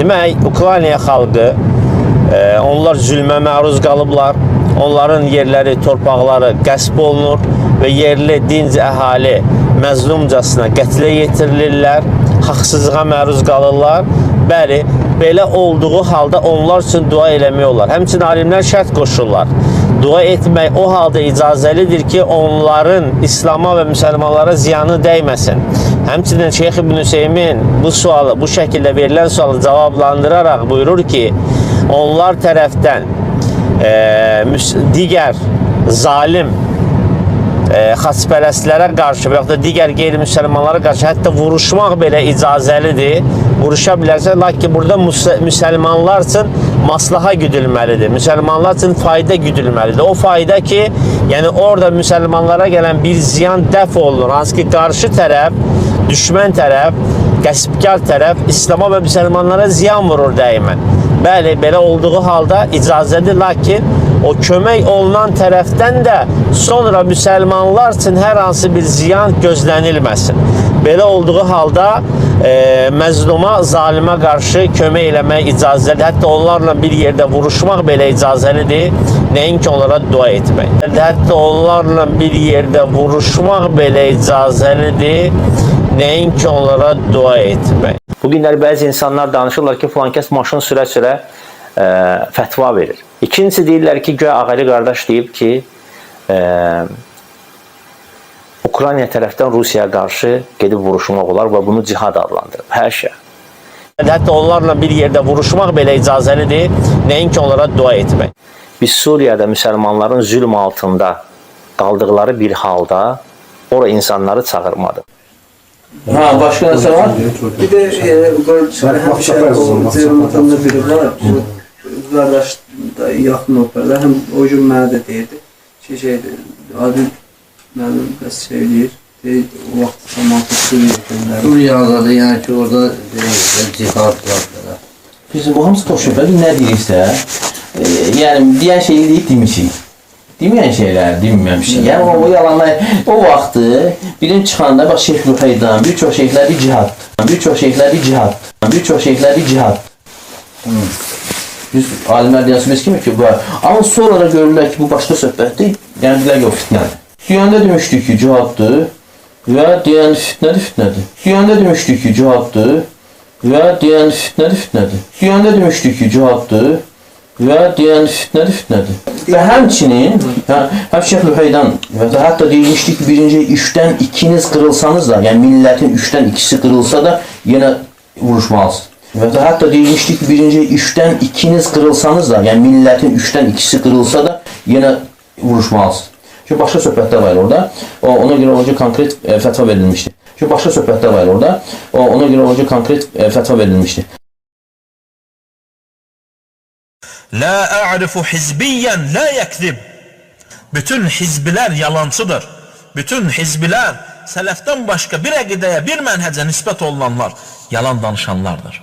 Demək, Ukrayna xalqı onlar zülmə məruz qalıblar. Onların yerləri, torpaqları qəsb olunur və yerli dinc əhali məzlumcasına qətlə yetirilirlər, haqsızlığa məruz qalırlar. Bəli, belə olduğu halda onlar üçün dua eləmək olar. Həmçinin alimlər şərt qoşurlar. Dua etmək o halda icazəlidir ki, onların İslama və müsəlmanlara ziyanı dəyməsin. Həmçinin Şeyx İbn Hüseymin bu sualı, bu şəkildə verilən sualı cavablandıraraq buyurur ki, onlar tərəfdən digər zalim xaçpərəstlərə qarşı və yaxud da digər qeyri-müsəlmanlara qarşı hətta vuruşmaq belə icazəlidir. Vuruşa bilərsə, lakin burada müsəlmanlar üçün maslaha güdülməlidir. Müsəlmanlar üçün fayda güdülməlidir. O fayda ki, yəni orada müsəlmanlara gələn bir ziyan dəf olunur. Hansı ki, qarşı tərəf, düşmən tərəf, qəsbkar tərəf İslama və müsəlmanlara ziyan vurur daimən. Bəli, belə olduğu halda icazədir, lakin o kömək olunan tərəfdən də sonra müsəlmanlar üçün hər hansı bir ziyan gözlənilməsin. Belə olduğu halda məzluma, zalimə qarşı kömək eləmək icazəlidir. Hətta onlarla bir yerdə vuruşmaq belə icazəlidir, nəinki onlara dua etmək. Hətta onlarla bir yerdə vuruşmaq belə icazəlidir, nəinki onlara dua etmək. Bugünlər bəzi insanlar danışırlar ki, filan kəs maşın sürə-sürə fətva verir. İkincisi deyirlər ki, göyə Ağalı qardaş deyib ki, Ukrayna tərəfdən Rusiyaya qarşı gedib vuruşmaq olar və bunu cihad adlandırıb. Həşə. Hətta onlarla bir yerdə vuruşmaq belə icazəlidir, nəinki onlara dua etmək. Biz Suriyada müsəlmanların zülm altında qaldıqları bir halda ora insanları çağırmadı. Ha, başka nasıl var? Bir de cəmiyyətində biri var. Qardaş da yaxın operada həm o gün mənə də deyirdi. Şeydir, Adil mənim bəs söyləyir. O vaxt cəmiyyəti Suriya göndərir. Suriyada yəni ki, orada cihad var. Bizim bu hamısı boş söhbət. Nə deyirsə, yəni deyən şeyi deyib demişik. Deməyən şeylər, deməmişik. Yəni o yalanlar, o vaxtı bilim çıxanda, bax Şeyx Rüheydan, bir çox şeyhləri cihad, bir çox şeyhləri cihad, bir çox şeyhləri cihad. Biz alimlər deyənsimiz kimi ki, bu var. Amma sonra görürlər ki, bu başqa söhbətdir, yəni deyirlər yox, fitnədir. Deyəndə demişdik ki, cihaddır və deyəndə fitnədir. Deyəndə demişdik ki, cihaddır və deyəndə fitnədir. Deyəndə demişdik ki, cihaddır və deyəndə fitnədir. Və həmçinin, həm Şeyx Rüheydan və hətta deyilmişdik ki, birinci üçdən ikiniz qırılsanız da, yəni millətin üçdən ikisi qırılsa da yenə vuruşmalısınız. Və hətta deyilmişdik ki, birinci üçdən ikiniz qırılsanız da, yəni millətin üçdən ikisi qırılsa da yenə vuruşmalısınız. Çünki başqa söhbətlər var orada, ona görə olacaq konkret fətva verilmişdir. Çünki başqa söhbətlər var orada, ona görə olacaq konkret fətva verilmişdir. La a'rifu hizbiyen la yakzib. Bütün hizbiler yalancıdır. Bütün hizbiler seleften başka bir əqidəyə, bir mənhəcə nisbət olunanlar yalan danışanlardır.